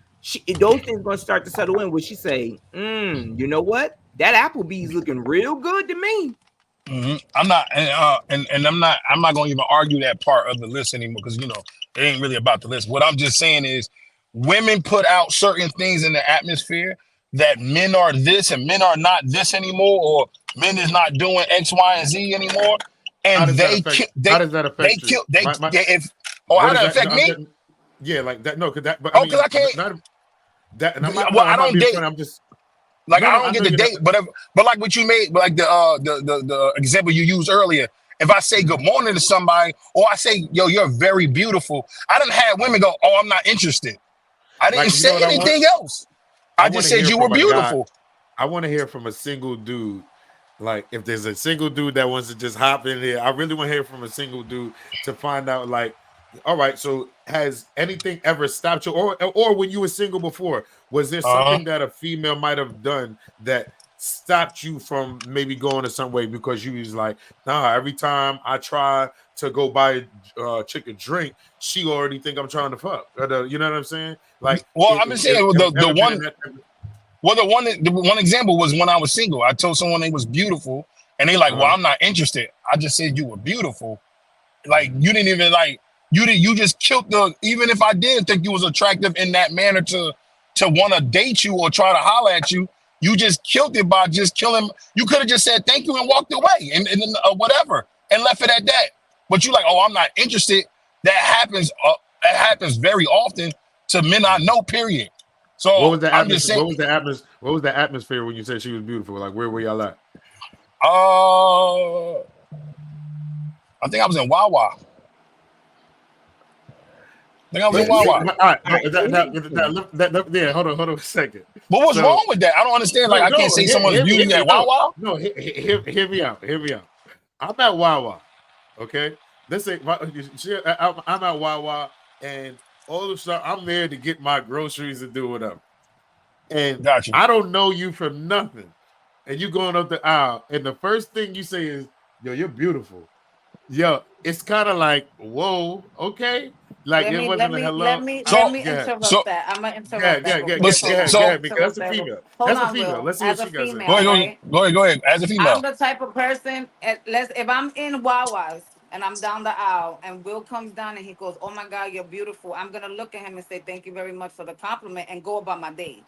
those things going to start to settle in where she say, you know what? That Applebee's looking real good to me. Mm-hmm. I'm not, and I'm not going to even argue that part of the list anymore because it ain't really about the list. What I'm just saying is, women put out certain things in the atmosphere that men are this and men are not this anymore, or men is not doing X, Y, and Z anymore. And how does that affect you? How does that affect me? Yeah, like that. No, because that. But because I can't. That, and I'm not. Well, I don't date. I'm just. Like I don't get the date, but like what you made, like the example you used earlier. If I say good morning to somebody, or I say, yo, you're very beautiful, I didn't have women go, oh, I'm not interested. I didn't say anything else. I just said you were beautiful. I want to hear from a single dude. Like, if there's a single dude that wants to just hop in here, I really want to hear from a single dude to find out, like, all right, so has anything ever stopped you, or when you were single before, was there something that a female might have done that stopped you from maybe going a some way because you was like, nah, every time I try to go buy a chick a drink, she already think I'm trying to fuck. You know what I'm saying? Like, well, I'm just saying the one example was when I was single. I told someone they was beautiful, and they like, well, I'm not interested. I just said you were beautiful. Like, you didn't even like. You just killed even if I did think you was attractive in that manner to want to date you or try to holler at you, you just killed it by just killing. You could have just said thank you and walked away and whatever and left it at that. But you like, oh, I'm not interested. That happens. That happens very often to men I know. Period. So what was the atmosphere? What was the atmosphere when you said she was beautiful? Like, where were y'all at? I think I was in Wawa. I was in Wawa. All right. Yeah, hold on a second. But what's wrong with that? I don't understand. Like, I can't say someone's beauty at Wawa. No, hear me out. I'm at Wawa. Okay, let's say I'm at Wawa, and all of a sudden I'm there to get my groceries and do whatever. And I don't know you from nothing, and you going up the aisle, and the first thing you say is, "Yo, you're beautiful." Yo, it's kind of like, whoa, okay. Like Let it me wasn't a hello. let me So, interrupt that. I'm gonna interrupt that. Go but ahead, because that's a Interrupt that. female. Hold That's a on, female. Will. Let's see what As a she got to say. female, right? go ahead. As a female, I'm the type of person. If I'm in Wawa's and I'm down the aisle, and Will comes down and he goes, "Oh my God, you're beautiful." I'm gonna look at him and say, "Thank you very much for the compliment," and go about my day.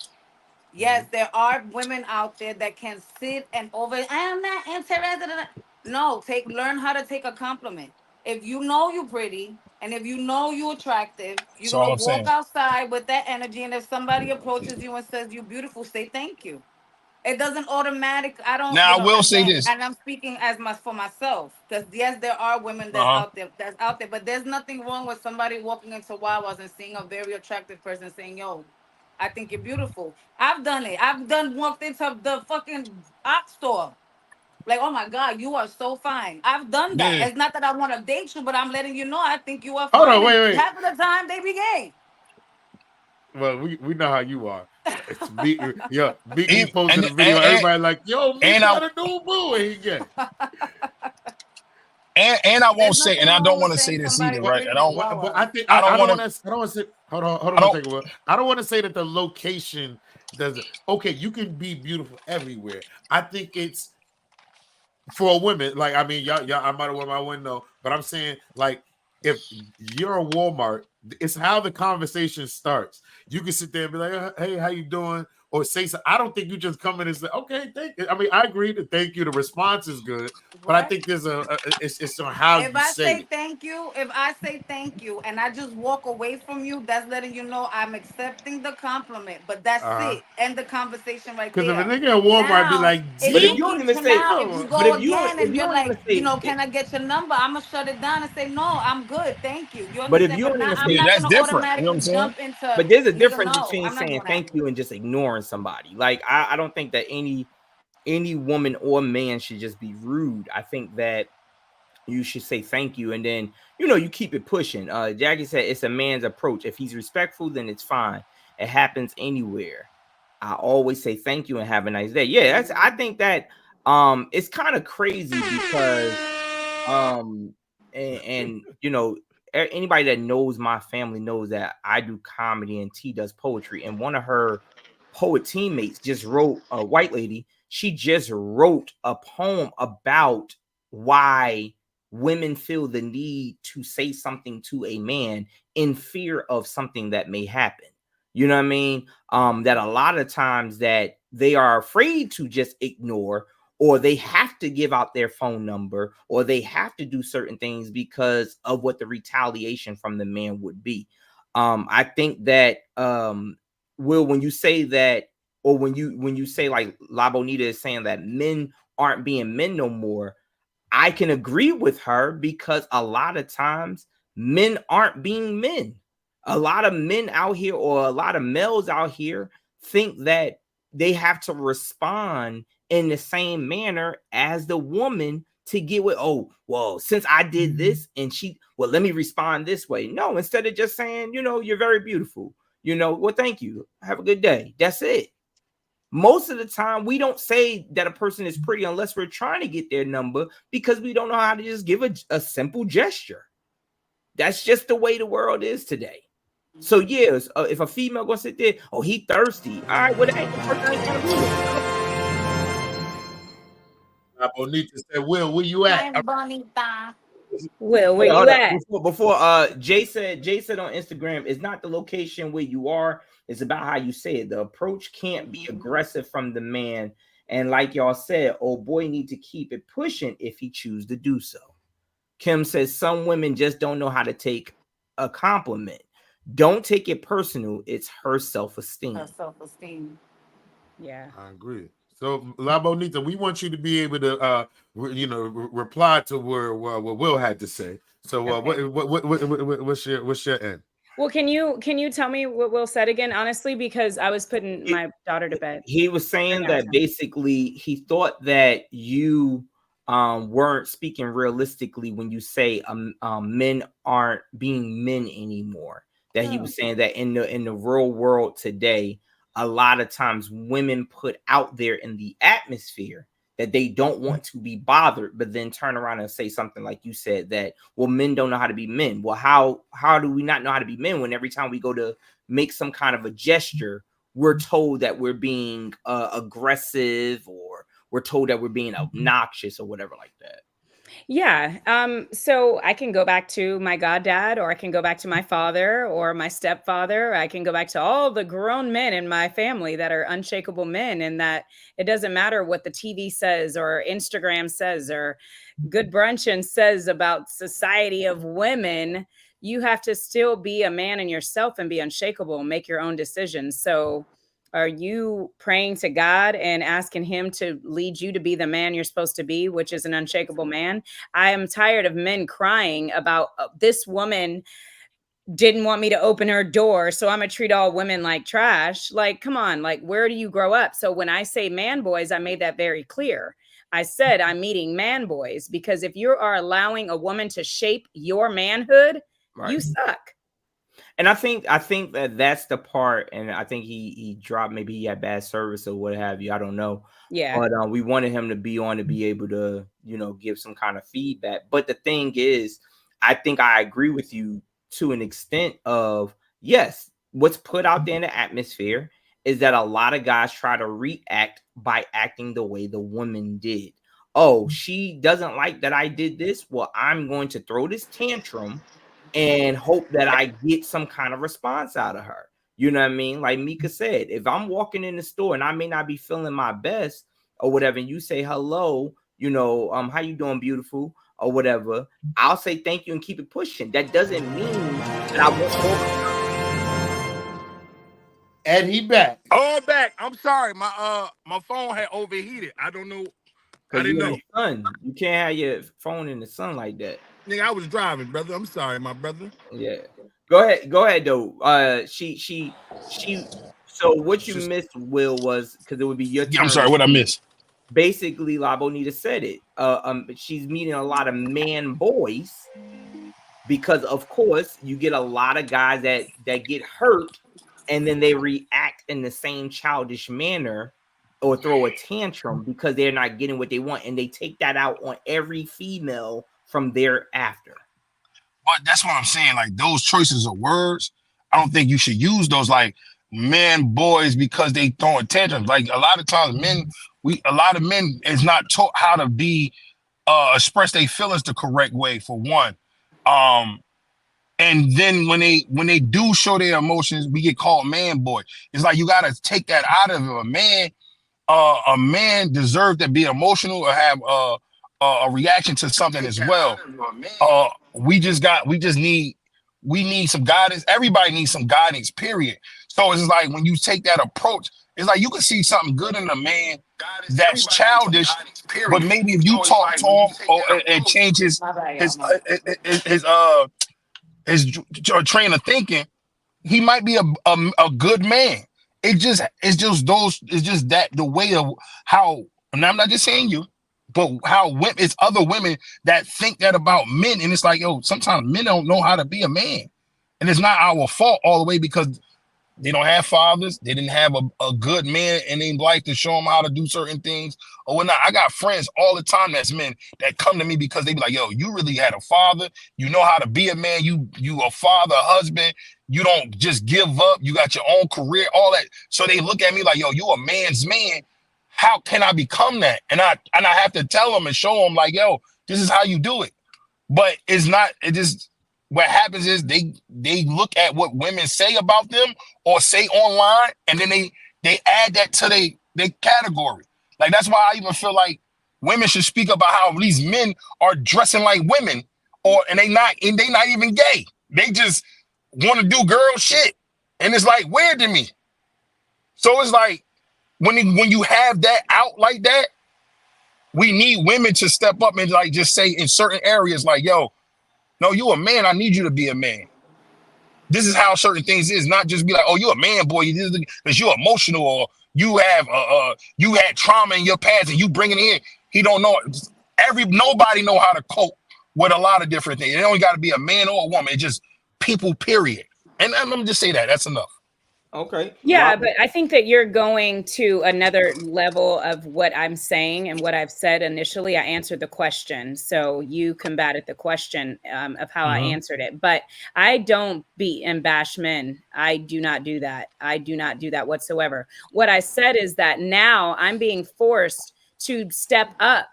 Yes, there are women out there that can sit and I'm not interested in it. No, learn how to take a compliment. If you know you're pretty and if you know you're attractive, you're that's all gonna I'm walk saying. outside with that energy. And if somebody approaches you and says you're beautiful, say thank you. It doesn't automatic. I don't, Now I will say again, this. and I'm speaking for myself. Because yes, there are women Uh-huh. that's out there, but there's nothing wrong with somebody walking into Wawa's and seeing a very attractive person saying, "Yo, I think you're beautiful." I've done it. Walked into the fucking art store. Like, oh my God, you are so fine. I've done that. Yeah. It's not that I want to date you, but I'm letting you know I think you are Hold fine. on, And wait. half of the time they be gay. Well, we know how you are. It's me. Yeah, Meek And posted a video. Everybody like, yo, Meek got a new boo, and he gay. and I won't There's say, nothing and I wrong don't with want to say saying this either, somebody's right? pretty in Wawa's. But I think I I don't don't want want to. I don't want to say. Hold on I one don't. second. Will. I don't want to say that the location doesn't. Okay, you can be beautiful everywhere. I think it's for a woman. Like I mean, y'all. I might have went my window, but I'm saying like if you're a Walmart, it's how the conversation starts. You can sit there and be like, "Hey, how you doing?" Or say so. I don't think you just come in and say, "Okay, thank you." I mean, I agree to thank you. The response is good, but I What? think there's it's on how If you I say say it. thank you and I just walk away from you, that's letting you know I'm accepting the compliment. But that's it. End the conversation right Because if a there. nigga at Walmart be Now, like, if But if you "Gee, you don't keep even say, now, if you but go again if and you you're don't even like, say, can I get your number? I'm gonna shut it down and say, no, I'm good, thank you. You but if understand? you But don't now even I'm say, Yeah, not that's gonna different. You know what I'm automatically saying? jump into but there's a nigga. difference No, between I'm not saying doing that. thank you and just ignoring somebody. Like I don't think that any woman or man should just be rude. I think that you should say thank you, and then you keep it pushing. Jackie said it's a man's approach. If he's respectful, then it's fine. It happens anywhere. I always say thank you and have a nice day. Yeah, I think that it's kind of crazy because um and anybody that knows my family knows that I do comedy and T does poetry, and one of her poet teammates just wrote, a white lady, she just wrote a poem about why women feel the need to say something to a man in fear of something that may happen. You know what I mean? That a lot of times that they are afraid to just ignore, or they have to give out their phone number, or they have to do certain things because of what the retaliation from the man would be. I think that Will, when you say that, or when you say like La Bonita is saying that men aren't being men no more, I can agree with her because a lot of times men aren't being men. A lot of men out here, or a lot of males out here, think that they have to respond in the same manner as the woman to get with, oh, well, since I did this and well, let me respond this way. No, instead of just saying, you're very beautiful, well, thank you. Have a good day. That's it. Most of the time, we don't say that a person is pretty unless we're trying to get their number, because we don't know how to just give a simple gesture. That's just the way the world is today. So yes, if a female gonna sit there, oh, he thirsty. All right, well, that ain't the person I ain't gonna Bonita said, Will, where you at?" I'm Bonita. Will, where Hold you up. at? Before Jay said on Instagram, it's not the location where you are, it's about how you say it. The approach can't be aggressive from the man. And like y'all said, old boy need to keep it pushing if he choose to do so. Kim says some women just don't know how to take a compliment. Don't take it personal. It's her self-esteem. Her self-esteem. Yeah. I agree. So, La Bonita, we want you to be able to, reply to what Will had to say. So, Okay. what's your end? Well, can you tell me what Will said again, honestly, because I was putting my daughter to bed. He was saying that basically he thought that you weren't speaking realistically when you say men aren't being men anymore. That he was saying that in the real world today, a lot of times women put out there in the atmosphere that they don't want to be bothered, but then turn around and say something like you said that, well, men don't know how to be men. Well, how do we not know how to be men when every time we go to make some kind of a gesture, we're told that we're being aggressive, or we're told that we're being obnoxious or whatever like that? Yeah. So I can go back to my goddad, or I can go back to my father or my stepfather. I can go back to all the grown men in my family that are unshakable men, and that it doesn't matter what the TV says or Instagram says or Good Brunchin says about society of women. You have to still be a man in yourself and be unshakable and make your own decisions. So are you praying to God and asking him to lead you to be the man you're supposed to be, which is an unshakable man? I am tired of men crying about this woman didn't want me to open her door, so I'm gonna treat all women like trash. Like, come on, like, where do you grow up? So when I say man boys, I made that very clear. I said I'm meeting man boys, because if you are allowing a woman to shape your manhood, Right. you suck. And I think that that's the part, and I think he dropped, maybe he had bad service or what have you. I don't know. Yeah. But we wanted him to be on to be able to, give some kind of feedback. But the thing is, I think I agree with you to an extent of, yes, what's put out there in the atmosphere is that a lot of guys try to react by acting the way the woman did. Oh, she doesn't like that I did this. Well, I'm going to throw this tantrum and hope that I get some kind of response out of her. You know what I mean? Like Mika said, if I'm walking in the store and I may not be feeling my best or whatever, and you say hello, how you doing, beautiful, or whatever, I'll say thank you and keep it pushing. That doesn't mean that I won't. And he back. Oh, back. I'm sorry. My phone had overheated. I don't know. I didn't know. Sun. You can't have your phone in the sun like that. Nigga, I was driving, brother. I'm sorry, my brother. Yeah. Go ahead though. She so what you missed, Will, was because it would be your turn. Yeah, I'm sorry, what I missed? Basically, La Bonita said it. She's meeting a lot of man boys because, of course, you get a lot of guys that get hurt and then they react in the same childish manner or throw a tantrum because they're not getting what they want, and they take that out on every female from thereafter. But that's what I'm saying. Like, those choices of words, I don't think you should use those like men, boys, because they throwing tantrums. Like, a lot of times a lot of men is not taught how to be express their feelings the correct way, for one. And then when they do show their emotions, we get called man boy. It's like you gotta take that out of it. A man deserves to be emotional or have a reaction to something as well. We need some guidance. Everybody needs some guidance, period. So it's like when you take that approach, it's like you can see something good in a man that's childish, but maybe if you talk to him and change his train of thinking, he might be a good man. It's just that the way of how, and I'm not just saying you, but how it's other women that think that about men. And it's like, yo, sometimes men don't know how to be a man. And it's not our fault all the way because they don't have fathers. They didn't have a good man in their life to show them how to do certain things or whatnot. I got friends all the time that's men that come to me because they be like, yo, you really had a father. You know how to be a man. You a father, a husband. You don't just give up. You got your own career, all that. So they look at me like, yo, you a man's man. How can I become that? And I have to tell them and show them like, yo, this is how you do it. But it's not, it just, what happens is they look at what women say about them or say online, and then they add that to their category. Like, that's why I even feel like women should speak about how these men are dressing like women, and they not even gay. They just want to do girl shit. And it's like weird to me. So it's like when you have that out like that, we need women to step up and like just say in certain areas like, yo, no, you a man. I need you to be a man. This is how certain things is. Not just be like, oh, you a man, boy, because you're emotional or you have you had trauma in your past and you bring it in. He don't know. Nobody know how to cope with a lot of different things. It don't got to be a man or a woman. It's just people, period. And let me just say that. That's enough. Okay. Yeah, but I think that you're going to another level of what I'm saying and what I've said initially. I answered the question, so you combated the question of how I answered it. But I don't beat and bash men. I do not do that. I do not do that whatsoever. What I said is that now I'm being forced to step up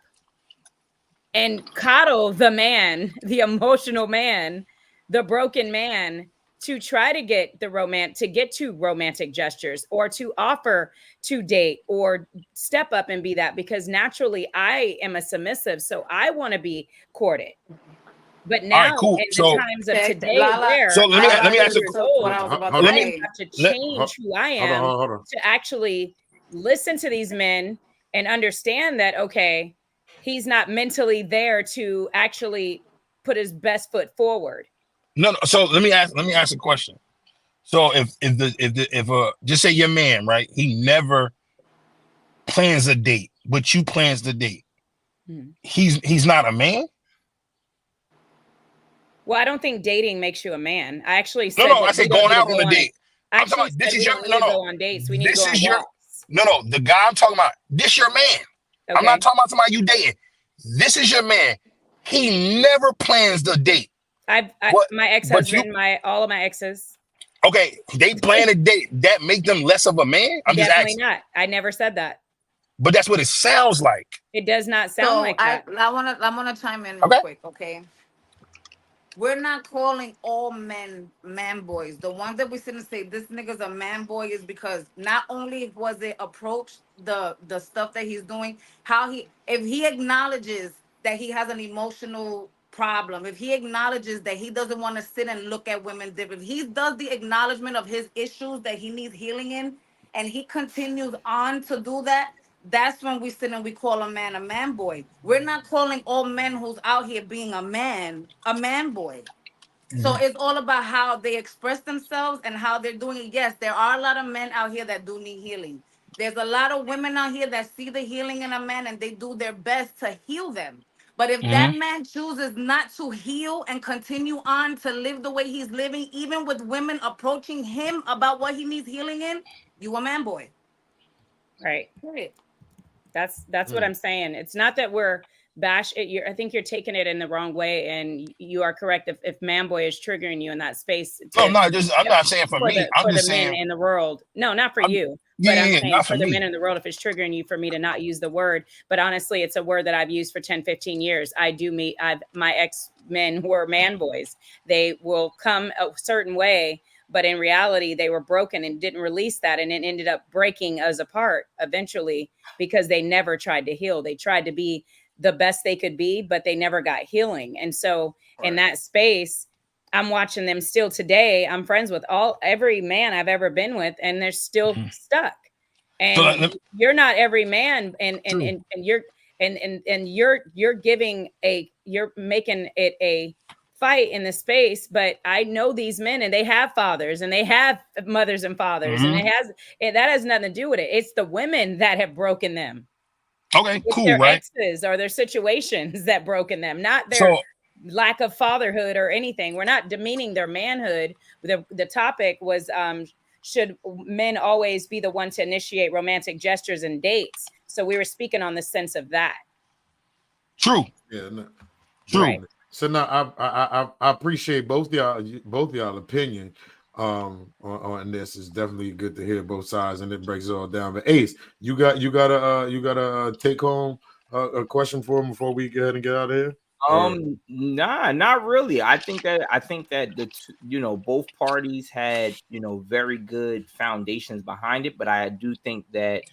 and coddle the man, the emotional man, the broken man, to try to get to romantic gestures, or to offer to date, or step up and be that, because naturally I am a submissive, so I want to be courted. But All now right, cool. in the So, times of Okay, today, Lala, where so let me I'm let me ask 30 you. years what old, I was about Hold to on. Let I me say. have to let. change who I Hold on, am hold on. to actually listen to these men and understand that, okay, he's not mentally there to actually put his best foot forward. No. So let me ask a question. So if just say your man, right? He never plans a date, but you plans the date. He's not a man. Well, I don't think dating makes you a man. I actually No, said I that we said don't going need to out on go a on it. date. I I'm talking actually about this said is we your don't need to no. go on dates. We need to This go on is your walks. no. The guy I'm talking about. This your man. I'm Okay. not talking about somebody you dating. This is your man. He never plans the date. What? My But you ex-husband, all of my exes, okay? They plan a date that make them less of a man. I'm just definitely asking. not. I never said that. But that's what it sounds like. It does not sound So like I that. wanna chime in real Okay. quick, okay? We're not calling all men man boys. The ones that we sit and say this nigga's a man boy is because not only was it approach the stuff that he's doing, how he, if he acknowledges that he has an emotional problem, if he acknowledges that he doesn't want to sit and look at women different, if he does the acknowledgement of his issues that he needs healing in, and he continues on to do that, that's when we sit and we call a man boy. We're not calling all men who's out here being a man boy. So it's all about how they express themselves and how they're doing it. Yes, there are a lot of men out here that do need healing. There's a lot of women out here that see the healing in a man and they do their best to heal them. But if that man chooses not to heal and continue on to live the way he's living, even with women approaching him about what he needs healing in, you a man boy. Right. Period. That's what I'm saying. It's not that we're I think you're taking it in the wrong way, and you are correct. If man boy is triggering you in that space, No, no. I'm not saying for me. I'm for the just men saying. in the world. No, not for you. Yeah, But I'm yeah, saying not for for the me. men in the world, if it's triggering you for me to not use the word. But honestly, it's a word that I've used for 10, 15 years. My ex-men were man boys. They will come a certain way, but in reality, they were broken and didn't release that. And it ended up breaking us apart eventually because they never tried to heal. They tried to be the best they could be, but they never got healing. And so in that space, I'm watching them still today. I'm friends with every man I've ever been with, and they're still stuck. And you're not every man, and you're making it a fight in the space. But I know these men, and they have fathers, and they have mothers and fathers, and that has nothing to do with it. It's the women that have broken them. Okay, It's cool, their right? exes or their situations that broken them, not their So lack of fatherhood or anything. We're not demeaning their manhood. The topic was should men always be the one to initiate romantic gestures and dates? So we were speaking on the sense of that. true. Yeah, no, True. Right. So now I appreciate both y'all opinion on this. It's definitely good to hear both sides, and it breaks it all down. But Ace, you got a take home a question for him before we go ahead and get out of here. Nah, not really. I think that both parties had, very good foundations behind it, but I do think that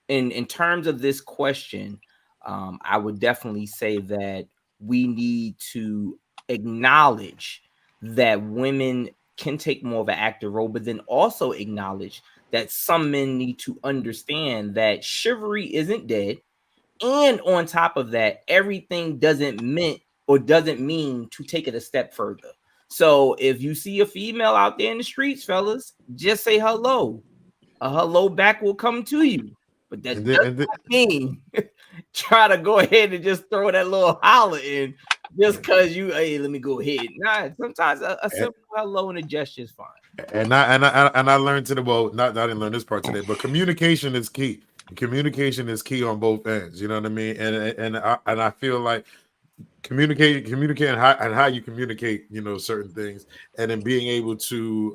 in terms of this question, I would definitely say that we need to acknowledge that women can take more of an active role, but then also acknowledge that some men need to understand that chivalry isn't dead. And on top of that, everything doesn't mean to take it a step further. So if you see a female out there in the streets, fellas, just say hello. A hello back will come to you. But that does not mean try to go ahead and just throw that little holler in just because hey, let me go ahead. Nah, sometimes a simple hello and a gesture is fine. And I learned I didn't learn this part today, but communication is key. Communication is key on both ends. You know what I mean? And I feel like communicate and how you communicate, certain things, and then being able to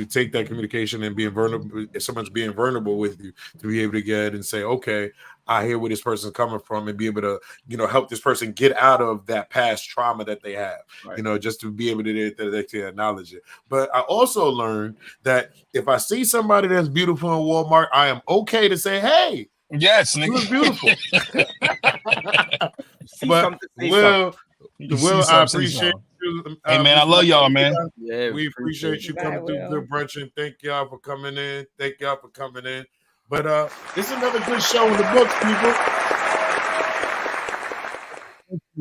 take that communication and being vulnerable, if someone's being vulnerable with you, to be able to get and say, okay, I hear where this person's coming from, and be able to, help this person get out of that past trauma that they have, right. Just to be able to acknowledge it. But I also learned that if I see somebody that's beautiful in Walmart, I am okay to say, hey, yes, you look beautiful. But Will, I appreciate you. Hey, man, I love y'all, man. Yeah, we appreciate you coming through Good Brunchin. Thank y'all for coming in. But this is another good show in the books, people.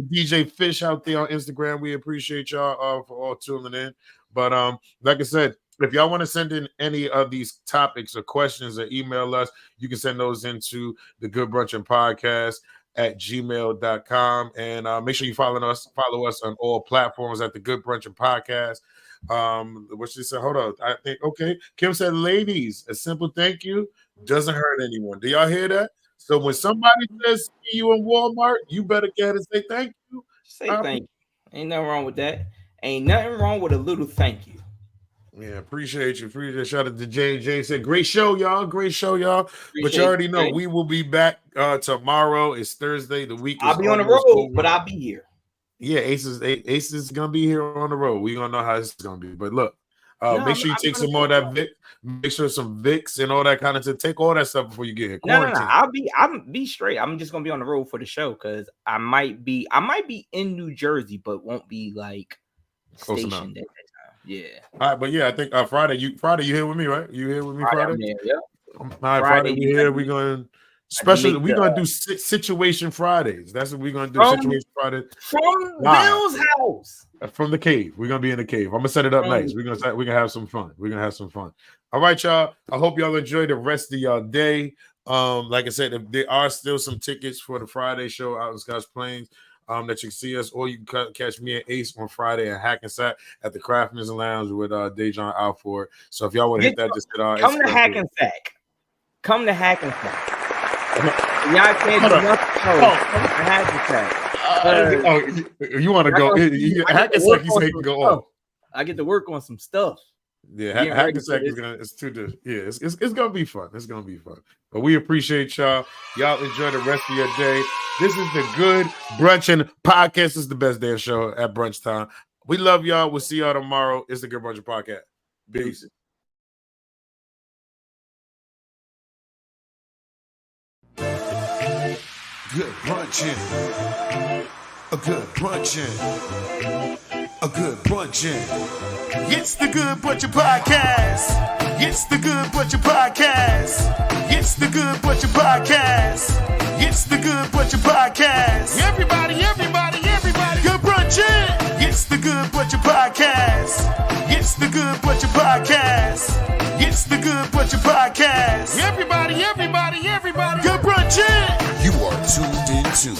DJ Fish out there on Instagram. We appreciate y'all for all tuning in. But like I said, if y'all want to send in any of these topics or questions or email us, you can send those into the Good Brunchin Podcast at gmail.com. And make sure you follow us on all platforms at the Good Brunchin Podcast. What she said, hold on. I think, okay. Kim said, ladies, a simple thank you doesn't hurt anyone. Do y'all hear that? So when somebody says see you in Walmart, you better get and say thank you. Say thank you. Ain't nothing wrong with that. Ain't nothing wrong with a little thank you. Yeah, appreciate you. Shout out to Jay said, great show, y'all. But you already know we will be back tomorrow. It's Thursday. The week I'll be on the road, but I'll be here. Yeah, Ace is gonna be here on the road. We're gonna know how this is gonna be. But look, make sure you take some more of that Vic. Make sure some Vicks and all that kind of stuff. Take all that stuff before you get here. No. I'll be straight. I'm just gonna be on the road for the show because I might be in New Jersey, but won't be like stationed at that time. Yeah. All right, but yeah, I think Friday you here with me, right? You here with me Friday? Yeah. All right, Friday we here. We're going special. We're gonna do Situation Fridays. That's what we're gonna do. Situation Friday from Bill's house. From the cave. We're gonna be in the cave. I'm gonna set it up nice. We're gonna have some fun. All right, y'all. I hope y'all enjoy the rest of y'all day. Like I said, if there are still some tickets for the Friday show out in Scotch Plains, that you can see us, or you can catch me and Ace on Friday at Hackensack at the Craftsman's Lounge with Dejan Alford. So if y'all want to hit that, just hit on. Come to Hackensack. Y'all can't do nothing. Hackensack. You want to go? Hackensack, you say you can go off. I get to work on some stuff. Yeah, Hackensack is gonna. It's gonna be fun. It's gonna be fun. But we appreciate y'all. Y'all enjoy the rest of your day. This is the Good Brunchin Podcast. This is the best damn show at brunch time. We love y'all. We'll see y'all tomorrow. It's the Good Brunchin Podcast. Peace. Good brunchin'. A good brunchin'. A good brunchin'. It's the Good Brunchin Podcast. It's the Good Brunchin Podcast. It's the Good Brunchin Podcast. It's the Good Brunchin Podcast. Everybody. Good Brunchin. It's the Good Brunchin Podcast. It's the Good Brunchin Podcast. It's the Good Brunchin Podcast. Everybody. Good Brunchin. You are tuned into